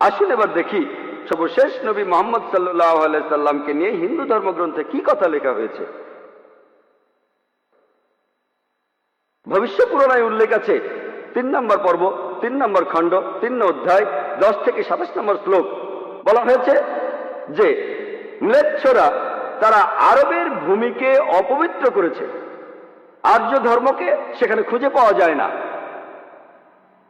আসুন এবার দেখি সর্বশেষ নবী মুহাম্মদ সাল্লাল্লাহু আলাইহি সাল্লামকে নিয়ে হিন্দু ধর্মগ্রন্থে কি কথা লেখা হয়েছে। ভবিষ্য পুরাণায় উল্লেখ আছে 3 নম্বর পর্ব, 3 নম্বর খণ্ড, 3 অধ্যায়, 10 থেকে 27 নম্বর শ্লোক। বলা হয়েছে যে ম্লেচ্ছরা তারা আরবের ভূমিকে অপবিত্র করেছে, আর্য ধর্মকে সেখানে খুঁজে পাওয়া যায় না।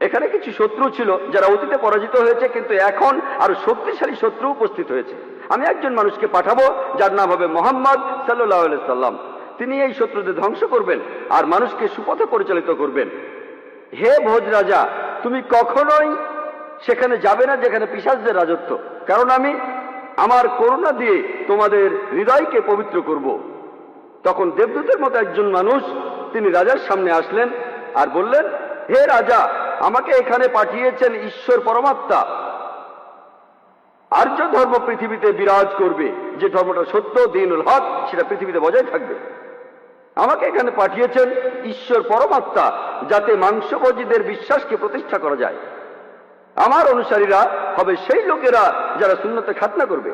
এখানে কিছু শত্রু ছিল যারা অতীতে পরাজিত হয়েছে, কিন্তু এখন আরো শক্তিশালী শত্রু উপস্থিত হয়েছে। আমি একজন মানুষকে পাঠাবো যার নাম হবে মুহাম্মদ সাল্লাল্লাহু আলাইহি সাল্লাম। তিনি এই শত্রুদের ধ্বংস করবেন আর মানুষকে সুপথে পরিচালিত করবেন। হে ভোজ রাজা, তুমি কখনোই সেখানে যাবে না যেখানে পিশাচদের রাজত্ব, কারণ আমি আমার করুণা দিয়ে তোমাদের হৃদয়কে পবিত্র করব। তখন দেবদূতের মতো একজন মানুষ তিনি রাজার সামনে আসলেন আর বললেন, হে রাজা, আমাকে এখানে পাঠিয়েছেন ঈশ্বর পরমাত্মা। আর্য ধর্ম পৃথিবীতে বিরাজ করবে, যে ধর্মটা সত্য, দ্বীনুল হক, সেটা পৃথিবীতে বজায় থাকবে। আমাকে এখানে পাঠিয়েছেন ঈশ্বর পরমাত্মা, যাতে মাংসভোজীদের বিশ্বাসকে প্রতিষ্ঠা করা যায়। আমার অনুসারীরা হবে সেই লোকেরা যারা সুন্নতে খাতনা করবে,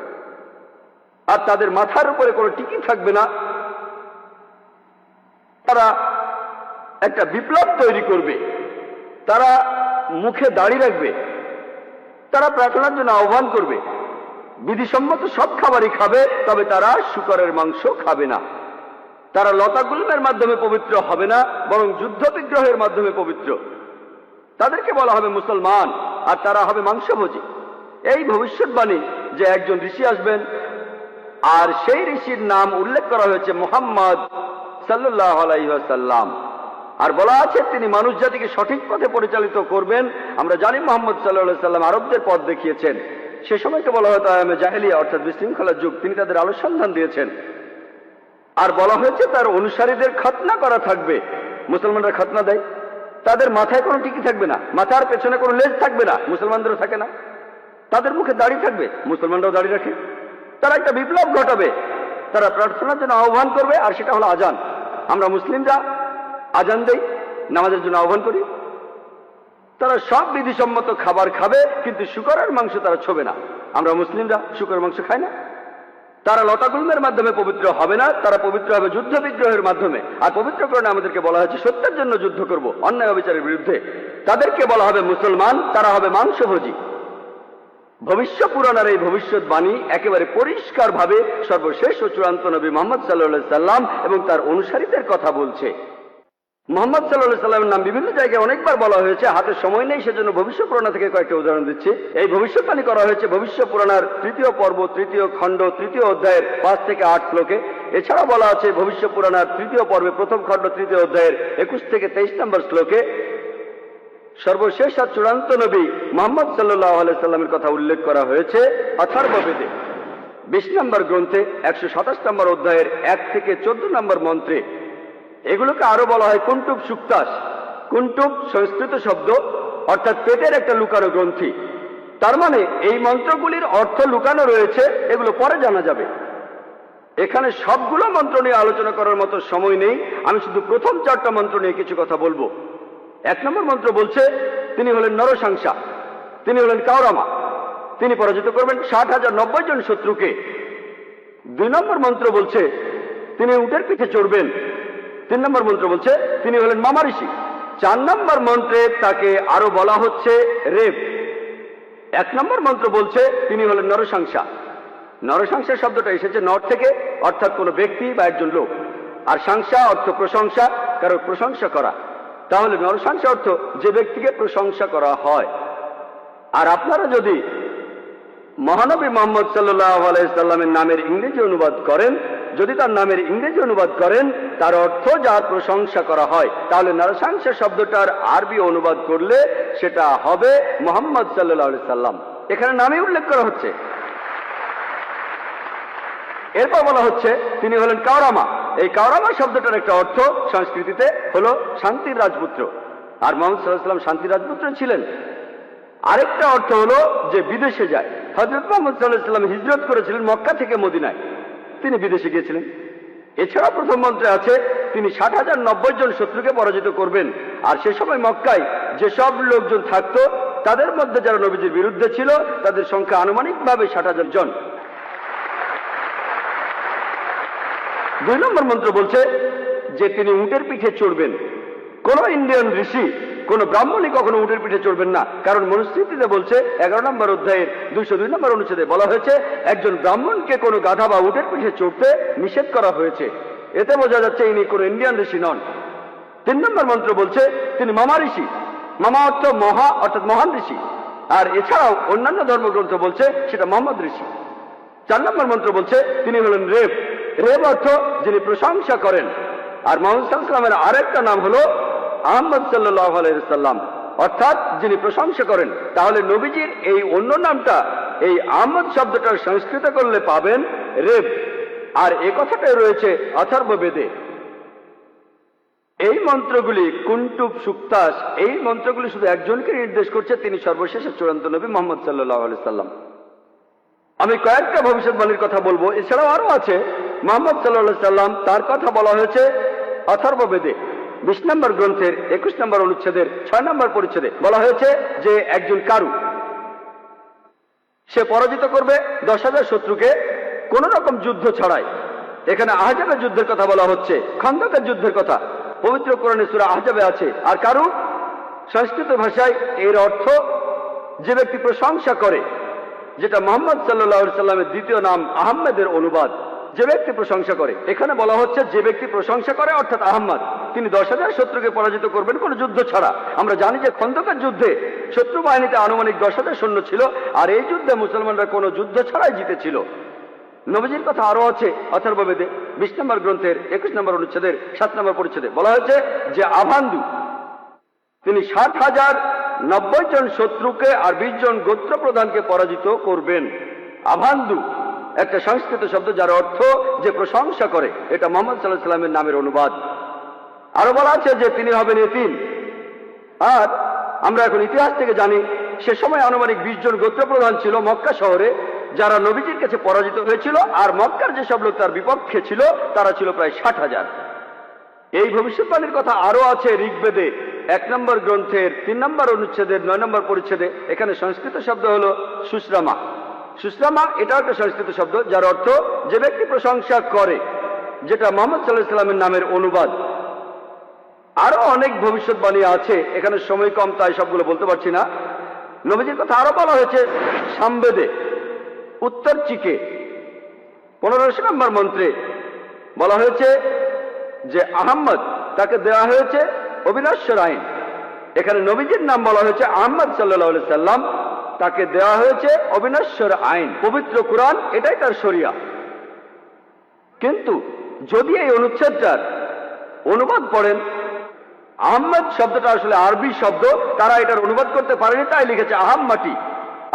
আর তাদের মাথার উপরে কোনো টিকি থাকবে না। তারা একটা বিপ্লব তৈরি করবে, তারা মুখে দাড়ি রাখবে, তারা প্রার্থনার জন্য আহ্বান করবে, বিধিসম্মত সব খাবারই খাবে, তবে তারা শূকরের মাংস খাবে না। তারা লতাগুল্মের মাধ্যমে পবিত্র হবে না, বরং যুদ্ধ বিগ্রহের মাধ্যমে পবিত্র। তাদেরকে বলা হবে মুসলমান, আর তারা হবে মাংসভোজী। এই ভবিষ্যৎবাণী যে একজন ঋষি আসবেন, আর সেই ঋষির নাম উল্লেখ করা হয়েছে মুহাম্মদ সাল্লাল্লাহু আলাইহি ওয়াসাল্লাম। আর বলা আছে তিনি মানুষ জাতিকে সঠিক পথে পরিচালিত করবেন। আমরা জানি মুহাম্মদ সাল্লাল্লাহু আলাইহি ওয়াসাল্লাম আরবদের পথ দেখিয়েছেন। সে সময়কে বলা হয়তো আয়ামে জাহেলিয়া, অর্থাৎ বিশৃঙ্খলার যুগ। তিনি তাদের আলো সন্ধান দিয়েছেন। আর বলা হয়েছে তার অনুসারীদের খতনা করা থাকবে। মুসলমানরা খতনা দেয়, তাদের মাথায় কোনো টিকি থাকবে না, মাথার পেছনে কোনো লেজ থাকবে না, মুসলমানদেরও থাকে না। তাদের মুখে দাড়ি থাকবে, মুসলমানরাও দাড়ি রাখে। তারা একটা বিপ্লব ঘটাবে, তারা প্রার্থনার জন্য আহ্বান করবে, আর সেটা হলো আজান। আমরা মুসলিমরা আজান দেই, নামাজের জন্য আহ্বান করি। তারা সব বিধিসম্মত খাবার খাবে, কিন্তু শূকরের মাংস তারা ছোবে না। আমরা মুসলিমরা শূকরের মাংস খাই না। তারা লতাগুল্মের মাধ্যমে পবিত্র হবে না, তারা পবিত্র হবে যুদ্ধ বিগ্রহের মাধ্যমে। আর পবিত্রকরণে আমাদেরকে বলা হয়েছে সত্যের জন্য যুদ্ধ করব, অন্যায় অবিচারের বিরুদ্ধে। তাদেরকে বলা হবে মুসলমান, তারা হবে মাংসভোজী। ভবিষ্য পুরাণের এই ভবিষ্যৎবাণী একেবারে পরিষ্কার ভাবে সর্বশেষ ও চূড়ান্ত নবী মুহাম্মদ সাল্লাল্লাহু আলাইহি সাল্লাম এবং তার অনুসারীদের কথা বলছে। মুহাম্মদ সাল্লাল্লাহু আলাইহি সাল্লামের নাম বিভিন্ন জায়গায় অনেকবার বলা হয়েছে, হাতে সময় নেই, সেজন্য ভবিষ্য পুরাণ থেকে কয়েকটা উদাহরণ দিচ্ছি। এই ভবিষ্যৎবাণী করা হয়েছে ভবিষ্য পুরাণের 3য় পর্ব, 3য় খণ্ড, 3য় অধ্যায়ের 5 থেকে 8 শ্লোকে। এছাড়া বলা আছে ভবিষ্য পুরাণের 3য় পর্বে 1ম খণ্ড, 3য় অধ্যায়ের 21 থেকে 23 নম্বর শ্লোকে। সর্বশেষ আর চূড়ান্ত নবী মুহাম্মদ সাল্লাল্লাহু আলাইহি সাল্লামের কথা উল্লেখ করা হয়েছে অথর্ববেদে 20 নম্বর গ্রন্থে 127 নম্বর অধ্যায়ের 1 থেকে 14 নম্বর মন্ত্রে। এগুলোকে আরো বলা হয় কুন্টুব সুক্তাস। কুন্টুব সংস্কৃত শব্দ, অর্থাৎ পেটের একটা লুকানো গ্রন্থি। তার মানে এই মন্ত্রগুলির অর্থ লুকানো রয়েছে, এগুলো পরে জানা যাবে। এখানে সবগুলো মন্ত্র নিয়ে আলোচনা করার মতো সময় নেই, আমি শুধু প্রথম 4টা মন্ত্র নিয়ে কিছু কথা বলবো। 1 নম্বর মন্ত্র বলছে তিনি হলেন নরসাংসা, তিনি হলেন কাওরামা, তিনি পরাজিত করবেন 60,090 জন শত্রুকে। 2 নম্বর মন্ত্র বলছে তিনি উটের পিঠে চড়বেন। 3 নম্বর মন্ত্র বলছে তিনি হলেন মামা ঋষি। 4 নম্বর মন্ত্রে তাকে আরো বলা হচ্ছে রেব। 1 নম্বর মন্ত্র বলছে তিনি হলেন নরসাংসা। নরসাংসা শব্দটা এসেছে নর থেকে, অর্থাৎ কোনো ব্যক্তি বা একজন লোক। আর সাংসা অর্থ প্রশংসা, কারো প্রশংসা করা। তাহলে নরসাংসা অর্থ যে ব্যক্তিকে প্রশংসা করা হয়। আর আপনারা যদি মহানবী মুহাম্মদ সাল্লাল্লাহু আলাইহি সাল্লামের নামের ইংরেজি অনুবাদ করেন, যদি তার নামের ইংরেজি অনুবাদ করেন তার অর্থ যার প্রশংসা করা হয়, তাহলে নরসাংসা শব্দটার আরবি অনুবাদ করলে সেটা হবে মুহাম্মদ সাল্লাল্লাহু আলাইহি সাল্লাম। এখানে নামে উল্লেখ করা হচ্ছে। এরপর বলা হচ্ছে তিনি হলেন কাওরামা। এই কাওরামা শব্দটার একটা অর্থ সংস্কৃতিতে হলো শান্তির রাজপুত্র। আর মুহাম্মদ সাল্লাল্লাহু আলাইহি সাল্লাম শান্তির রাজপুত্র ছিলেন। আরেকটা অর্থ হলো যে বিদেশে যায়। হযরত মুহাম্মদ সাল্লাল্লাহু আলাইহি সাল্লাম হিজরত করেছিলেন মক্কা থেকে মদিনায়, তিনি বিদেশে গিয়েছিলেন। এছাড়া প্রথম মন্ত্রে আছে তিনি 60,090 জন শত্রুকে পরাজিত করবেন। আর সে সময় মক্কায় যেসব লোকজন থাকতো তাদের মধ্যে যারা নবীজির বিরুদ্ধে ছিল তাদের সংখ্যা আনুমানিকভাবে 60,000 জন। 2 নম্বর মন্ত্র বলছে যে তিনি উটের পিঠে চড়বেন। কোন ইন্ডিয়ান ঋষি, কোন ব্রাহ্মণই কখনো উটের পিঠে চড়বেন না, কারণ মনুস্মৃতিতে বলছে 11 নম্বর অধ্যায়ের 202 নম্বর অনুচ্ছেদে বলা হয়েছে একজন ব্রাহ্মণকে কোনো গাধা বা উটের পিঠে চড়তে নিষেধ করা হয়েছে। এতে বোঝা যাচ্ছে ইনি কোনো ইন্ডিয়ান ঋষি নন। 3 নম্বর মন্ত্র বলছে তিনি মামা ঋষি। মামা অর্থ মহা, অর্থাৎ মহান ঋষি। আর এছাড়াও অন্যান্য ধর্মগ্রন্থ বলছে সেটা মোহাম্মদ ঋষি। 4 নম্বর মন্ত্র বলছে তিনি হলেন রেব। রেব অর্থ যিনি প্রশংসা করেন। আর মোহাম্মদ সাল্লাল্লাহু আলাইহি ওয়াসাল্লামের আরেকটা নাম হলো আহমদ সাল্লাল্লাহু আলাইহি ওয়াসাল্লাম, অর্থাৎ যিনি প্রশংসা করেন। তাহলে নবীজির এই অন্য নামটা, এই আহমদ শব্দটা সংস্কৃত করলে পাবেন রেব। আর এ কথাটাই রয়েছে অথর্ব বেদে। এই মন্ত্রগুলি কুন্টুব সুক্তাস, এই মন্ত্রগুলি শুধু একজনকে নির্দেশ করছে, তিনি সর্বশেষ চূড়ান্ত নবী মুহাম্মদ সাল্লাল্লাহু আলাইহি ওয়াসাল্লাম। আমি কয়েকটা ভবিষ্যৎবাণীর কথা বলবো, এছাড়াও আরো আছে। মুহাম্মদ সাল্লাল্লাহু আলাইহি সাল্লাম, তার কথা বলা হয়েছে অথর্ব বেদে 20 নম্বর গ্রন্থের 21 নম্বর অনুচ্ছেদের 6 নম্বর পরিচ্ছেদে বলা হয়েছে যে একজন কারু, সে পরাজিত করবে 10,000 শত্রুকে কোন রকম যুদ্ধ ছাড়াই। এখানে আহজাবের যুদ্ধের কথা বলা হচ্ছে, খন্দকের যুদ্ধের কথা পবিত্র কোরআনে সূরা আহজাবে আছে। আর কারু সংস্কৃত ভাষায় এর অর্থ যে ব্যক্তি প্রশংসা করে, যেটা মুহাম্মদ সাল্লাল্লাহু আলাইহি সাল্লামের দ্বিতীয় নাম আহমেদের অনুবাদ। যে ব্যক্তি প্রশংসা করে, এখানে বলা হচ্ছে যে ব্যক্তি প্রশংসা করে অর্থাৎ আহমদ, তিনি 10,000 শত্রুকে পরাজিত করবেন কোন যুদ্ধ ছাড়া। আমরা জানি যে খন্দকের যুদ্ধে শত্রু বাহিনীতে আনুমানিক 10,000 সৈন্য ছিল, আর এই যুদ্ধে মুসলমানরা কোনো যুদ্ধ ছাড়াই জিতেছিল। নবীজির কথা আরো আছে অথর্ব বেদে 20 নম্বর গ্রন্থের 21 নম্বর অনুচ্ছেদের 7 নম্বর পরিচ্ছেদে বলা হয়েছে যে আভান্দু, তিনি 60,090 জন শত্রুকে আর 20 জন গোত্র প্রধানকে পরাজিত করবেন। আভান্দু একটা সংস্কৃত শব্দ যার অর্থ যে প্রশংসা করে। এটা মুহাম্মদ সাল্লাল্লাহু আলাইহি সাল্লামের নামের অনুবাদ। আরো বলা আছে যে তিনি হবেন এতিম। আর আমরা এখন ইতিহাস থেকে জানি সে সময় আনুমানিক 20 জন গোত্র প্রধান ছিল মক্কা শহরে, যারা নবীজির কাছে পরাজিত হয়েছিল। আর মক্কার যেসব লোক তার বিপক্ষে ছিল তারা ছিল প্রায় 60,000। এই ভবিষ্যৎবাণীর কথা আরো আছে ঋগ্বেদে 1 নম্বর গ্রন্থের 3 নম্বর অনুচ্ছেদের 9 নম্বর পরিচ্ছেদে। এখানে সংস্কৃত শব্দ হলো সুশ্রামা। সুশ্রামা এটাও একটা সংস্কৃত শব্দ যার অর্থ যে ব্যক্তি প্রশংসা করে, যেটা মুহাম্মদ সাল্লাল্লাহু আলাইহি সাল্লামের নামের অনুবাদ। আরো অনেক ভবিষ্যৎবাণী আছে, এখানে সময় কম তাই সবগুলো বলতে পারছি না। নবীজির কথা আরো বলা হয়েছে সামবেদে উত্তর চিকে 15 নম্বর মন্ত্রে বলা হয়েছে যে আহম্মদ, তাকে দেওয়া হয়েছে অবিনশ্বর আইন। এখানে নবীজির নাম বলা হয়েছে আহমদ সাল্লাল্লাহু আলাইহি সাল্লাম, তাকে দেওয়া হয়েছে অবিনশ্বর আইন। পবিত্র কোরআন এটাই তার শরিয়া। কিন্তু যদি এই অনুচ্ছেদটার অনুবাদ পড়েন, আহমদ শব্দটা আসলে আরবি শব্দ, তারা এটার অনুবাদ করতে পারেনি, তাই লিখেছে আহাম মাটি।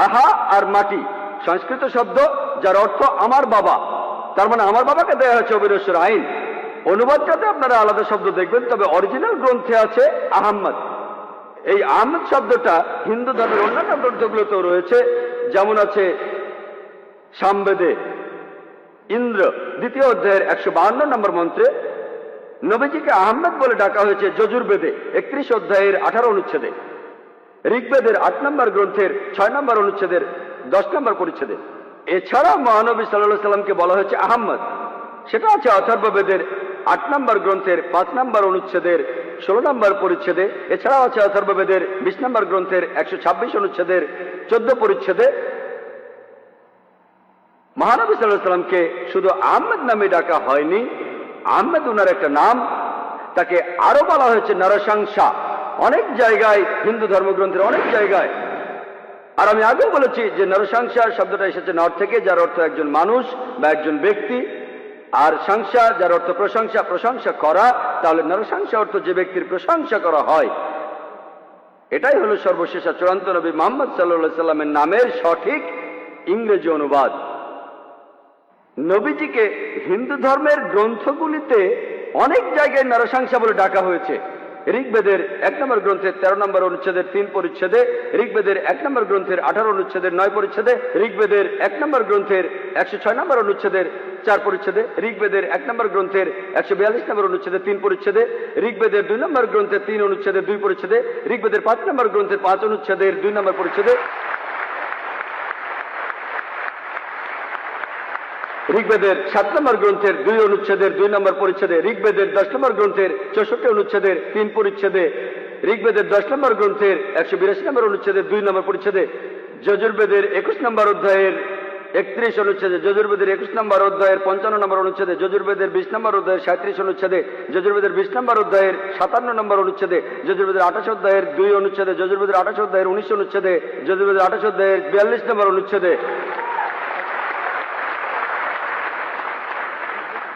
আহা আর মাটি সংস্কৃত শব্দ যার অর্থ আমার বাবা। তার মানে আমার বাবাকে দেওয়া হয়েছে অবিনশ্বর আইন। অনুবাদটাতে আপনারা আলাদা শব্দ দেখবেন, তবে অরিজিনাল গ্রন্থে আছে আহমদ। এই আহমদ শব্দটা হিন্দু ধর্মের অন্যান্য গ্রন্থগুলোতেও রয়েছে, যেমন আছে সামবেদে ইন্দ্র 2য় অধ্যায়ের 152 নম্বর মন্ত্রে নবীজিকে আহমদ বলে ডাকা হয়েছে যজুর্বেদে 31 অধ্যায়ের 18 অনুচ্ছেদে। ঋগ্বেদের 8 নম্বর গ্রন্থের 6 নম্বর অনুচ্ছেদের 10 নম্বর পরিচ্ছেদে। এছাড়া মহানবী সাল্লাল্লাহু আলাইহি সাল্লামকে বলা হয়েছে আহমদ, সেটা আছে অথর্ব বেদের 8 নম্বর গ্রন্থের 5 নম্বর অনুচ্ছেদের 16 নম্বর পরিচ্ছেদে। এছাড়াও আছে অথর্ব বেদের 20 নম্বর গ্রন্থের 126 অনুচ্ছেদের 14 পরিচ্ছেদে। মহানবী সাল্লাল্লাহু আলাইহি সাল্লামকে শুধু আহমদ নামে ডাকা হয়নি, আহমদ উনার একটা নাম, তাকে আরো বলা হয়েছে নরসংসা অনেক জায়গায়, হিন্দু ধর্মগ্রন্থের অনেক জায়গায়। আর আমি আগেও বলেছি যে নরসংসা শব্দটা এসেছে নর থেকে, যার অর্থ একজন মানুষ বা একজন ব্যক্তি। আর সংসা যার অর্থ প্রশংসা, প্রশংসা করা। তাহলে নরসংসা অর্থ যে ব্যক্তির প্রশংসা করা হয়। এটাই হলো সর্বশেষ চূড়ান্ত নবী মুহাম্মদ সাল্লাল্লাহু আলাইহি সাল্লামের নামের সঠিক ইংরেজি অনুবাদ। নবীজিকে হিন্দু ধর্মের গ্রন্থগুলিতে অনেক জায়গায় নরসংসা বলে ডাকা হয়েছে। ঋগ্বেদের 1 নম্বর গ্রন্থের 13 নম্বর অনুচ্ছেদের 3 পরিচ্ছেদে, ঋগ্বেদের 1 নম্বর গ্রন্থের 18 অনুচ্ছেদের 9 পরিচ্ছেদে, ঋগ্বেদের 1 নম্বর গ্রন্থের 106 নম্বর অনুচ্ছেদের 4 পরিচ্ছেদে, ঋগ্বেদের 1 নম্বর গ্রন্থের 142 নম্বর অনুচ্ছেদে 3 পরিচ্ছেদে, ঋগ্বেদের 2 নম্বর গ্রন্থের 3 অনুচ্ছেদের 2 পরিচ্ছেদে, ঋগ্বেদের 5 নম্বর গ্রন্থের 5 অনুচ্ছেদের 2 নম্বর পরিচ্ছেদে, ঋগ্বেদের 7 নম্বর গ্রন্থের 2 অনুচ্ছেদের 2 নম্বর পরিচ্ছেদে, ঋগ্বেদের 10 নম্বর গ্রন্থের 64 অনুচ্ছেদের 3 পরিচ্ছেদে, ঋগ্বেদের 10 নম্বর গ্রন্থের 182 নম্বর অনুচ্ছেদের 2 নম্বর পরিচ্ছেদে, যজুর্বেদের 21 নম্বর অধ্যায়ের 31 অনুচ্ছেদে, যজুর্বেদের 21 নম্বর অধ্যায়ের 55 নম্বর অনুচ্ছেদে, যজুর্বেদের 20 নম্বর অধ্যায়ের 37 অনুচ্ছেদে, যজুর্বেদের 20 নম্বর অধ্যায়ের 57 নম্বর অনুচ্ছেদে, যজুর্বেদের 28 অধ্যায়ের 2 অনুচ্ছেদে, যজুর্বেদের 28 অধ্যায়ের 19 অনুচ্ছেদে, যজুর্বেদের 28 অধ্যায়ের 42 নম্বর অনুচ্ছেদে।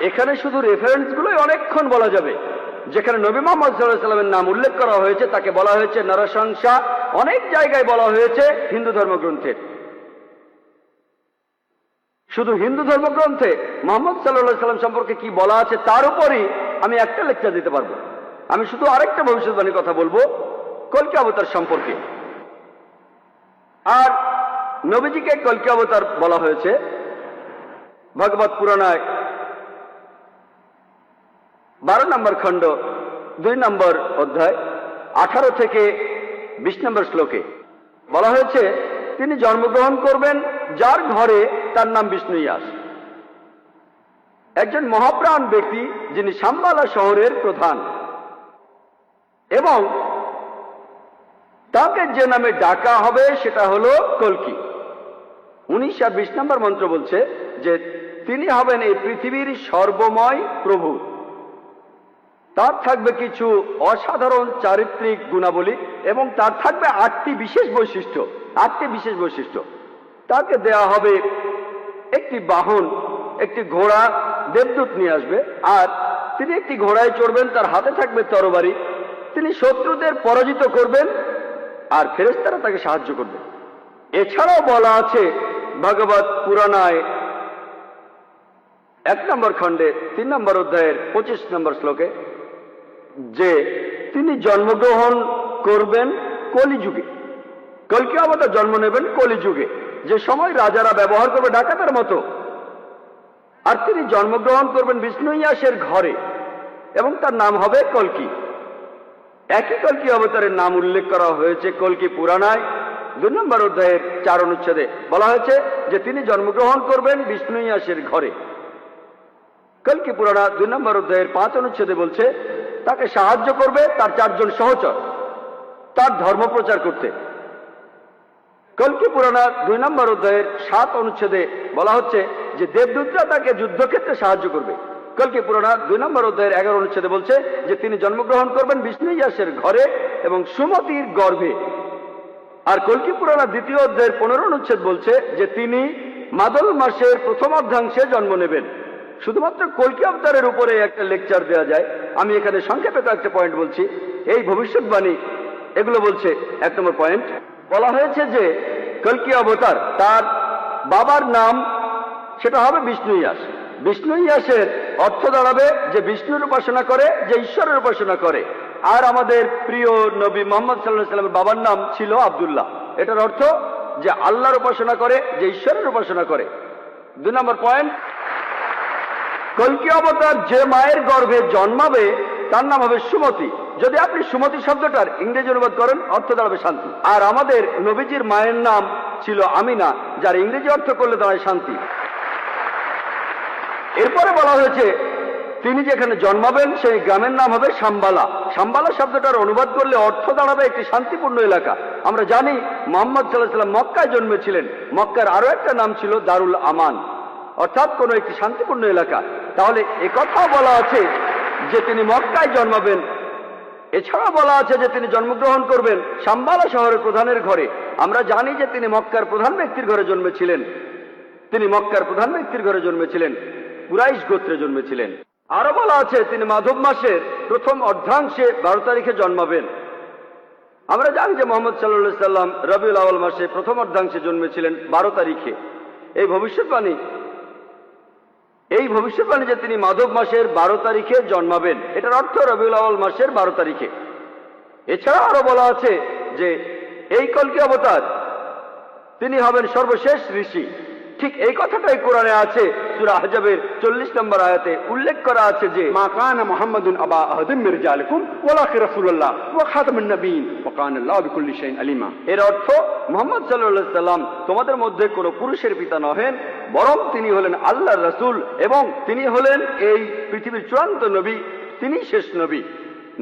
এখানে শুধু রেফারেন্সগুলোই অনেকক্ষণ বলা যাবে। যেখানে নবী মুহাম্মদ সাল্লাল্লাহু আলাইহি ওয়াসাল্লামের নাম উল্লেখ করা হয়েছে তাকে বলা হয়েছে নরশংসা, অনেক জায়গায় বলা হয়েছে হিন্দু ধর্মগ্রন্থের। শুধু হিন্দু ধর্মগ্রন্থে মুহাম্মদ সাল্লাল্লাহু আলাইহি ওয়াসাল্লাম সম্পর্কে কি বলা আছে তার উপরই আমি একটা লেকচার দিতে পারবো। আমি শুধু আরেকটা ভবিষ্যৎবাণীর কথা বলবো কল্কি অবতার সম্পর্কে। আর নবীজিকে কল্কি অবতার বলা হয়েছে ভগবত পুরাণায় 12 নম্বর খণ্ড 2 নম্বর অধ্যায় 18 থেকে 20 নম্বর শ্লোকে বলা হয়েছে তিনি জন্মগ্রহণ করবেন যার ঘরে তার নাম বিষ্ণু ইয়াস, একজন মহাপ্রাণ ব্যক্তি যিনি শাম্বালা শহরের প্রধান, এবং তাকে যে নামে ডাকা হবে সেটা হলো কল্কি। 19 আর 20 নম্বর মন্ত্র বলছে যে তিনি হবেন এই পৃথিবীর সর্বময় প্রভু। তার থাকবে কিছু অসাধারণ চারিত্রিক গুণাবলী এবং তার থাকবে 8টি বিশেষ বৈশিষ্ট্য। 8টি বিশেষ বৈশিষ্ট্য তাকে দেয়া হবে একটি বাহন, একটি ঘোড়া, দেবদূত নিয়ে আসবে, আর তিনি একটি ঘোড়ায় চড়বেন, তার হাতে থাকবে তরবারি, তিনি শত্রুদের পরাজিত করবেন আর ফেরেশতারা তাকে সাহায্য করবে। এছাড়াও বলা আছে ভগবত পুরাণায় 1 নম্বর খণ্ডে 3 নম্বর অধ্যায়ের 25 নম্বর শ্লোকে যে তিনি জন্মগ্রহণ করবেন কলিযুগে। কল্কি অবতার জন্ম নেবেন কলিযুগে, যে সময় রাজারা ব্যবহার করবে ডাকাতের মতো। আর তিনি জন্মগ্রহণ করবেন বিষ্ণু ইয়াসের ঘরে এবং তার নাম হবে কল্কি। একই কল্কি অবতারের নাম উল্লেখ করা হয়েছে কল্কি পুরাণায় 2 নম্বর অধ্যায়ের 4 অনুচ্ছেদে। বলা হয়েছে যে তিনি জন্মগ্রহণ করবেন বিষ্ণু ইয়াসের ঘরে। কল্কি পুরাণা 2 নম্বর অধ্যায়ের 5 অনুচ্ছেদে বলছে তাকে সাহায্য করবে তার 4 জন সহচর তার ধর্ম প্রচার করতে। কল্কি পুরাণা 2 নম্বর অধ্যায়ের 7 অনুচ্ছেদে বলা হচ্ছে যে দেবদূতরা তাকে যুদ্ধক্ষেত্রে সাহায্য করবে। কল্কি পুরাণা 2 নম্বর অধ্যায়ের 11 অনুচ্ছেদে বলছে যে তিনি জন্মগ্রহণ করবেন বিষ্ণু ইয়াসের ঘরে এবং সুমতির গর্ভে। আর কল্কি পুরাণা 2য় অধ্যায়ের 15 অনুচ্ছেদ বলছে যে তিনি মাদল মাসের প্রথম অর্ধাংশে জন্ম নেবেন। শুধুমাত্র কল্কি অবতারের উপরে একটা লেকচার দেওয়া যায়। আমি এখানে সংক্ষেপে কয়েকটা পয়েন্ট বলছি। এই ভবিষ্যৎবাণী এগুলো বলছে। 1 নম্বর পয়েন্ট বলা হয়েছে যে কল্কি অবতার তার বাবার নাম সেটা হবে বিষ্ণু ইয়াস। বিষ্ণু ইয়াসের অর্থ দাঁড়াবে যে বিষ্ণুর উপাসনা করে, যে ঈশ্বরের উপাসনা করে। আর আমাদের প্রিয় নবী মুহাম্মদ সাল্লাল্লাহু আলাইহি ওয়াসাল্লামের বাবার নাম ছিল আব্দুল্লাহ। এটার অর্থ যে আল্লাহর উপাসনা করে, যে ঈশ্বরের উপাসনা করে। 2 নম্বর পয়েন্ট কল্কি অবতার যে মায়ের গর্ভে জন্মাবে তার নাম হবে সুমতি। যদি আপনি সুমতি শব্দটার ইংরেজি অনুবাদ করেন অর্থ দাঁড়াবে শান্তি। আর আমাদের নবীজির মায়ের নাম ছিল আমিনা, যার ইংরেজি অর্থ করলে দাঁড়ায় শান্তি। এরপরে বলা হয়েছে তিনি যেখানে জন্মাবেন সেই গ্রামের নাম হবে শাম্বালা। শাম্বালা শব্দটার অনুবাদ করলে অর্থ দাঁড়াবে একটি শান্তিপূর্ণ এলাকা। আমরা জানি মুহাম্মদ সাল্লাল্লাহু আলাইহি ওয়াসাল্লাম মক্কায় জন্মেছিলেন। মক্কার আরো একটা নাম ছিল দারুল আমান, অর্থাৎ কোন একটি শান্তিপূর্ণ এলাকা। তাহলে একথাও বলা আছে যে তিনি মক্কায় জন্মাবেন। এছাড়া বলা আছে যে তিনি জন্মগ্রহণ করবেন শাম্বালা শহরের প্রধানের ঘরে। আমরা জানি যে তিনি মক্কার প্রধান ব্যক্তির ঘরে জন্মেছিলেন। তিনি মক্কার প্রধান ব্যক্তির ঘরে জন্মেছিলেন, কুরাইশ গোত্রে জন্মেছিলেন। আরো বলা আছে তিনি মাধব মাসের প্রথম অর্ধাংশে 12 তারিখে জন্মাবেন। আমরা জানি যে মুহাম্মদ সাল্লাল্লাহু আলাইহি সাল্লাম রবিউল আউয়াল মাসে প্রথম অর্ধাংশে জন্মেছিলেন 12 তারিখে। এই ভবিষ্যৎবাণী যে তিনি মাধব মাসের 12 তারিখে জন্মাবেন, এটার অর্থ রবিউল আউয়াল মাসের 12 তারিখে। এছাড়া আরো বলা আছে যে এই কলকি অবতার তিনি হবেন সর্বশেষ ঋষি। ঠিক এই কথাটাই কোরআনে আছে, সূরা আহজাবের 40 নম্বর আয়াতে উল্লেখ করা আছে যে মা কানা মুহাম্মাদুন আবা আহাদিম মির রিজালিকুম ওয়ালাকিন রাসূলুল্লাহ ওয়া খাতামুন নবিয়্যিন ওয়া কানা আল্লাহু বিকুল্লি শাইইন আলিমা। এর অর্থ মুহাম্মদ সাল্লাল্লাহু আলাইহি সাল্লাম তোমাদের মধ্যে কোনো পুরুষের পিতা নহেন, বরং তিনি হলেন আল্লাহর রাসূল এবং তিনি হলেন এই পৃথিবীর চূড়ান্ত নবী, তিনি শেষ নবী।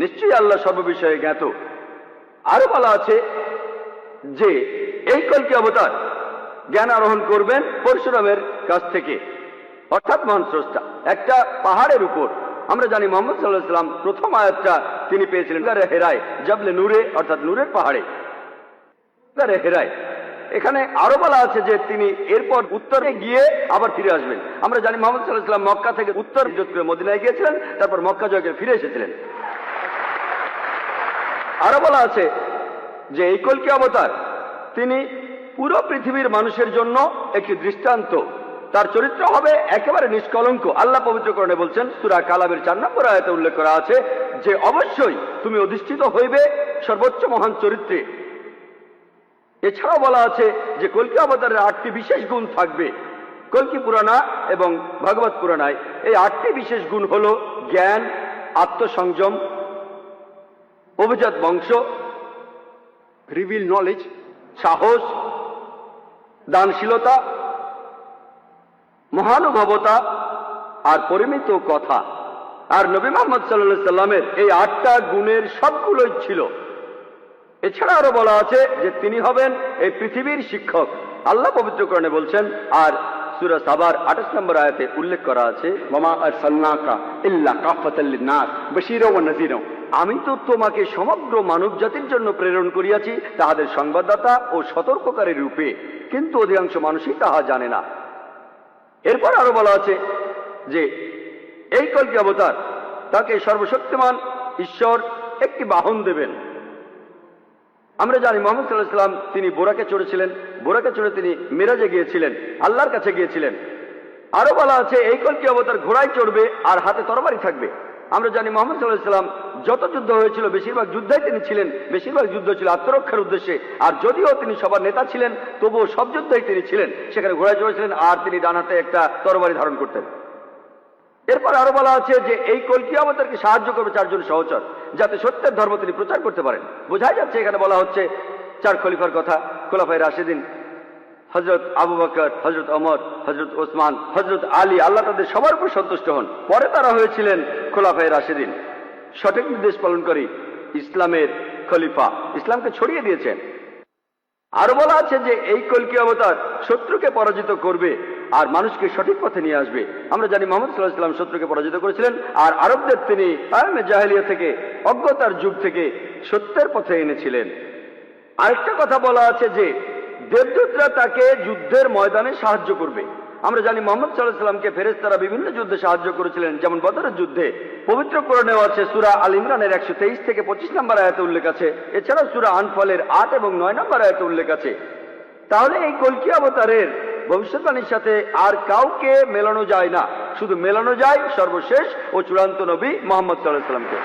নিশ্চয়ই আল্লাহ সর্ববিষয়ে জ্ঞাত। আরো বলা আছে যে এই কলকি অবতার জ্ঞান আরোহণ করবেন পরশুরামের কাছ থেকে, অর্থাৎ মহান স্রষ্টা একটা পাহাড়ের উপর। আমরা জানি মুহাম্মদ সাল্লাল্লাহু আলাইহি সাল্লাম প্রথম আয়াতটা তিনি পেয়েছিলেন গারে হেরায়, জাবলে নূরে, অর্থাৎ নূরের পাহাড়ে, গারে হেরায়। এখানে আরো বলা আছে যে তিনি এরপর উত্তরে গিয়ে আবার ফিরে আসবেন। আমরা জানি মুহাম্মদ সাল্লাল্লাহু আলাইহি সাল্লাম মক্কা থেকে উত্তর হিজরত করে মদিনায় গিয়েছিলেন, তারপর মক্কা জয় করে ফিরে এসেছিলেন। আরো বলা আছে যে এই কলকি অবতার তিনি পুরো পৃথিবীর মানুষের জন্য একটি দৃষ্টান্ত। তার চরিত্র হবে একেবারে নিষ্কলঙ্ক। আল্লাহ পবিত্রকরণে বলছেন, সূরা কালামের 4 নম্বর আয়াতে উল্লেখ করা আছে যে অবশ্যই তুমি অধিষ্ঠিত হইবে সর্বোচ্চ মহান চরিত্রে। এছাড়াও বলা আছে যে কলকি অবতারের 8টি বিশেষ গুণ থাকবে। কলকি পুরাণা এবং ভাগবত পুরাণায় এই 8টি বিশেষ গুণ হল জ্ঞান, আত্মসংযম, অভিজাত বংশ, রিভিল নলেজ, সাহস, দানশীলতা, মহানুভবতা আর পরিমিত কথা। আর নবী মুহাম্মদ সাল্লাল্লাহু আলাইহি সাল্লামের এই 8টা গুণের সবগুলোই ছিল। এছাড়া আরো বলা আছে যে তিনি হবেন এই পৃথিবীর শিক্ষক। আল্লাহ পবিত্রকরণে বলছেন, আর সূরা সাবার 28 নম্বর আয়াতে উল্লেখ করা আছে, ওয়ামা আরসালনাকা ইল্লা কাফাতাল লিন-নাস বাশীরা ওয়া নাযীরা। আমি তো তোমাকে সমগ্র মানব জাতির জন্য প্রেরণ করিয়াছি তাহাদের সংবাদদাতা ও সতর্ককারী রূপে, কিন্তু অধিকাংশ মানুষই তাহা জানে না। এরপর আরো বলা আছে যে এই কলকি অবতার তাকে সর্বশক্তিমান ঈশ্বর একটি বাহন দেবেন। আমরা জানি মুহাম্মদ সাল্লাল্লাহু আলাইহি সাল্লাম তিনি বোরাকে চড়েছিলেন, বোরাকে চড়ে তিনি মিরাজে গিয়েছিলেন, আল্লাহর কাছে গিয়েছিলেন। আরো বলা আছে এই কলকি অবতার ঘোড়ায় চড়বে আর হাতে তরবারি থাকবে। আমরা জানি মুহাম্মদ সাল্লাল্লাহু আলাইহি সাল্লাম যত যুদ্ধ হয়েছিল বেশিরভাগ যুদ্ধে তিনি ছিলেন, বেশিরভাগ যুদ্ধ ছিল আত্মরক্ষার উদ্দেশ্যে। আর যদিও তিনি সবার নেতা ছিলেন, তবুও সব যুদ্ধেই তিনি ছিলেন, সেখানে ঘোড়ায় চড়েছিলেন আর তিনি ডান হাতে একটা তরবারি ধারণ করতেন। এরপর আরো বলা আছে যে এই কলকি অবতারকে সাহায্য করবে 4 জন সহচর, যাতে সত্যের ধর্ম তিনি প্রচার করতে পারেন। বোঝাই যাচ্ছে এখানে বলা হচ্ছে 4 খলিফার কথা, খোলাফায়ে রাশিদিন, হযরত আবু বকর, হযরত ওমর, হযরত ওসমান, হযরত আলী, আল্লাহ তাদের সবার উপর সন্তুষ্ট হন। পরে তারা হয়েছিলেন খোলাফায়ে রাশিদিন, সঠিক নির্দেশ পালনকারী, ইসলামের খলিফা, ইসলামকে ছড়িয়ে দিয়েছেন। আরো বলা আছে যে এই কলকি অবতার শত্রুকে পরাজিত করবে আর মানুষকে সঠিক পথে নিয়ে আসবে। আমরা জানি মুহাম্মদ সাল্লাল্লাহু আলাইহি সাল্লাম শত্রুকে পরাজিত করেছিলেন আর আরবদের তিনি আয়ামে জাহেলিয়া থেকে, অজ্ঞতার যুগ থেকে সত্যের পথে এনেছিলেন। আরেকটা কথা বলা আছে যে দেবদূতরা তাকে যুদ্ধের ময়দানে সাহায্য করবে। আমরা জানি মুহাম্মদ সাল্লাল্লাহু আলাইহি সাল্লামকে ফেরেশতারা বিভিন্ন যুদ্ধে সাহায্য করেছিলেন, যেমন বদরের যুদ্ধে। পবিত্র কোরআনেও আছে, সূরা আল ইমরানের 123 থেকে 25 নম্বর আয়াতে উল্লেখ আছে। এছাড়াও সূরা আনফালের 8 এবং 9 নম্বর আয়াতে উল্লেখ আছে। তাহলে এই কলকি অবতারের ভবিষ্যৎবাণীর সাথে আর কাউকে মেলানো যায় না, শুধু মেলানো যায় সর্বশেষ ও চূড়ান্ত নবী মুহাম্মদ সাল্লাল্লাহু আলাইহি সাল্লামকে।